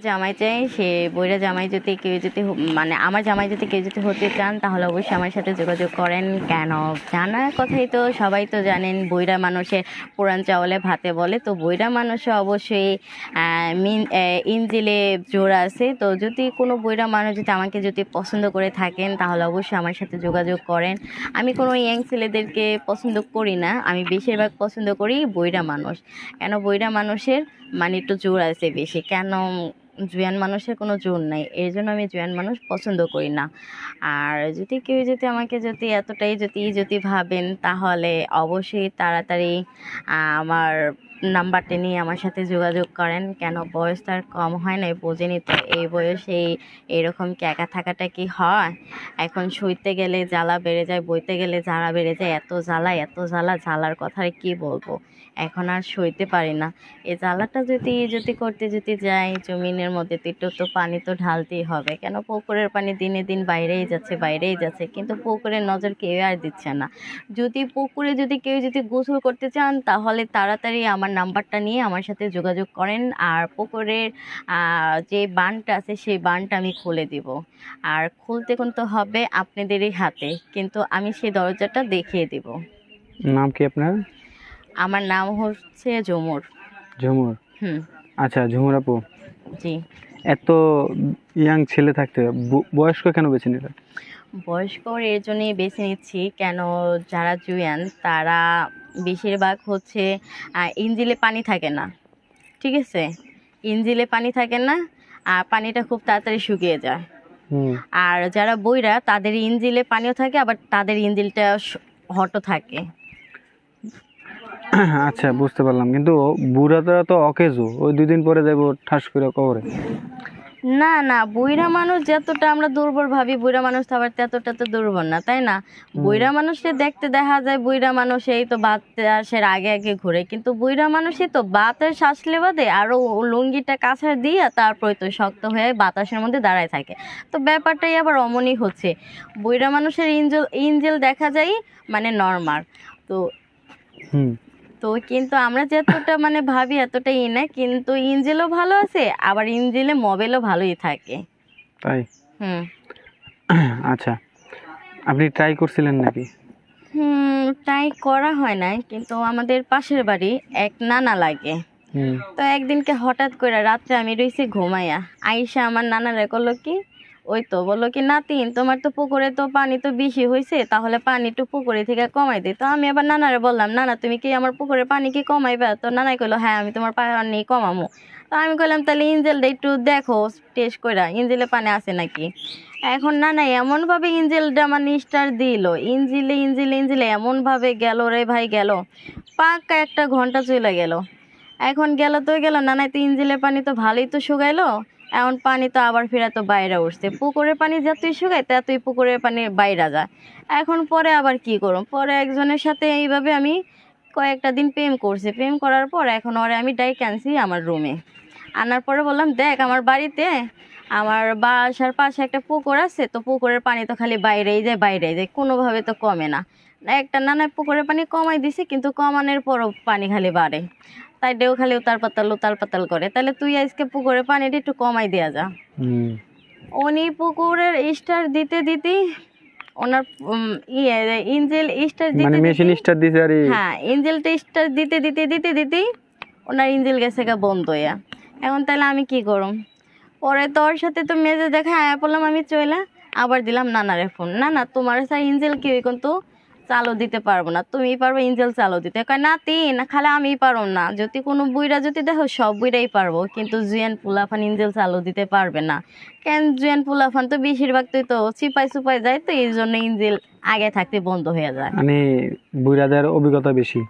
জামাই চাই সে বইরা জামাই যদি কেউ যদি মানে আমার জামাই যদি কেউ যদি হতে চান তাহলে অবশ্যই আমার সাথে যোগাযোগ করেন। কেন জানার কথাই তো সবাই তো জানেন, বইরা মানুষের পুরান চাউলে ভাতে বলে, তো বইরা মানুষে অবশ্যই ইঞ্জিলে জোর আছে। তো যদি কোনো বইরা মানুষ যদি আমাকে যদি পছন্দ করে থাকেন তাহলে অবশ্যই আমার সাথে যোগাযোগ করেন। আমি কোনো ইয়াং ছেলেদেরকে পছন্দ করি না, আমি বেশিরভাগ পছন্দ করি বইরা মানুষ। কেন বইরা মানুষের মানে একটু জোর আছে বেশি, কেন জুয়ান মানুষের কোনো জোর নাই, এই জন্য আমি জুয়ান মানুষ পছন্দ করি না। আর যদি কেউ যদি আমাকে যদি এতটাই যদি ভাবেন তাহলে অবশ্যই তাড়াতাড়ি আমার নাম্বারটা নিয়ে আমার সাথে যোগাযোগ করেন। কেন বয়স তার কম হয় নাই, বোঝেনি তো এই বয়সে এরকম কি একা থাকাটা কি হয়? এখন সইতে গেলে জ্বালা বেড়ে যায়, বইতে গেলে জ্বালা বেড়ে যায়, এত জ্বালা জ্বালার কথা আর কি বলবো, এখন আর সইতে পারি না। এই জ্বালাটা যদি করতে যাই জমিনের মধ্যে তো পানি তো ঢালতেই হবে। কেন পুকুরের পানি দিনে দিন বাইরেই যাচ্ছে, কিন্তু পুকুরের নজর কেউ আর দিচ্ছে না। যদি পুকুরে কেউ গোসল করতে চান তাহলে তাড়াতাড়ি আমার নাম্বারটা নিয়ে আমার সাথে যোগাযোগ করেন। আর পুকুরের যে বানটা আছে সেই বানটা আমি খুলে দিব, আর খুলতে কিন্তু হবে আপনাদেরই হাতে, কিন্তু আমি সেই দরজাটা দেখিয়ে দিব। নাম কি আপনার? আমার নাম হচ্ছে ঝুমুর। ঝুমুর? আচ্ছা ঝুমুর আপু, জি। এত ইয়াং ছেলে থাকতে বয়স্ক কেন বেছে নিলেন? বয়স্ক এর জন্যই বেছে নিচ্ছি, কেন যারা জুয়ান তারা বেশিরভাগ হচ্ছে ইঞ্জিলে পানি থাকে না, ঠিক আছে, ইঞ্জিলে পানি থাকে না, আর পানিটা খুব তাড়াতাড়ি শুকিয়ে যায়। আর যারা বইরা তাদের ইঞ্জিলে পানিও থাকে, আবার তাদের ইঞ্জিলটা হটও থাকে। আচ্ছা বুঝতে পারলাম, কিন্তু বুড়াটা তো অকেজো, ওই 2 দিন পরে যাবো ঠাস করে কবরে। না না, বুইড়া মানুষ যতটা আমরা দুর্বল ভাবি, বুইড়া মানুষ তো আবার ততটা তো দুর্বল না, তাই না? বুইড়া মানুষকে দেখতে দেখা যায় বুইড়া মানুষ এই তো বাতাসের আগে আগে ঘুরে, কিন্তু বুইড়া মানুষই তো বাতাস আসলে বাদে আরো লুঙ্গিটা কাছে দিয়ে তারপরে তো শক্ত হয়ে বাতাসের মধ্যে দাঁড়ায় থাকে। তো ব্যাপারটাই আবার অমনই হচ্ছে, বুইড়া মানুষের ইঞ্জেল দেখা যায় মানে নর্মাল। তো কিন্তু আমরা যতটা মানে ভাবি এতটাই না, কিন্তু ইঞ্জিলও ভালো আছে, আবার ইঞ্জিলে মোবাইলও ভালোই থাকে। তাই? আচ্ছা, আপনি ট্রাই করছিলেন নাকি? ট্রাই করা হয় নাই, কিন্তু আমাদের পাশের বাড়ি এক নানা লাগে। তো একদিনকে হঠাৎ করে রাত্রে আমি রইছি ঘুমাইয়া, আইসা আমার নানারে করলো কি, ওই তো বললো কি, নাতিন তোমার তো পুকুরে তো পানি তো বেশি হয়েছে, তাহলে পানি একটু পুকুরে থেকে কমাই দিই। তো আমি আবার নানারে বললাম, নানা তুমি কি আমার পুকুরের পানি কি কমাইবা? তো নানাই কইলো হ্যাঁ আমি তোমার পানি কমামো। তো আমি কইলাম তাহলে ইঞ্জেলটা একটু দেখো টেস্ট করে, ইঞ্জেলে পানি আছে নাকি। এখন নানা এমনভাবে ইঞ্জেলটা মানে স্টার দিল, ইঞ্জিলে এমনভাবে গেল রে ভাই, গেল পাক্কা 1 ঘন্টা চলে গেল। এখন গেল তো গেল, নানাই তো ইঞ্জিলের পানি তো ভালোই তো শুকাইলো, এখন পানি তো আবার ফেরা তো বাইরে উঠছে, পুকুরের পানি যতই শুকায় ততই পুকুরের পানি বাইরে যায়। এখন পরে আবার কি করব, পরে একজনের সাথে এইভাবে আমি কয়েকটা দিন প্রেম করছি, প্রেম করার পর এখন ওরে আমি ডাইকে আনছি আমার রুমে, আনার পরে বললাম দেখ আমার বাড়িতে আমার বাসার পাশে একটা পুকুর আছে, তো পুকুরের পানি তো খালি বাইরেই যায়, কোনোভাবে তো কমে না। একটা নানা পুকুরের পানি কমাই দিছি, কিন্তু কমানোর পরও পানি খালি বাড়ে, তাই ডেও খালি উতাল পাতাল করে। তাহলে তুই আজকে পুকুরের পানিটা একটু কমাই দেওয়া যা। উনি পুকুরের স্টার দিতে ওনার ইঞ্জেল স্টার দিতে মানে মেশিন স্টার দিতে আর হ্যাঁ ইঞ্জেলটা স্টার দিতে ওনার ইঞ্জেল গেছে গা বন্ধ হইয়া। এখন তাহলে আমি কি করব? পরে তোর সাথে তো মেজে দেখা আয়া পড়লাম, আমি চলে আবার দিলাম নানারে ফোন, না তোমার স্যার ইঞ্জেল কি কিন্তু চালু দিতে পারবো না, তুমি পারবো ইঞ্জেল চালু দিতে। কয় না খালি আমি পারবো না, যদি কোনো বুইরা যদি দেখো সব বুইরাই পারবো, কিন্তু জুয়ান পোলাফান ইঞ্জেল চালু দিতে পারবে না। কেন জুয়ান পোলাফান তো বেশিরভাগ তো চিপাই যায়, তো এই জন্য ইঞ্জেল আগে থাকতে বন্ধ হয়ে যায়। মানে বুইরাদের অভিজ্ঞতা বেশি।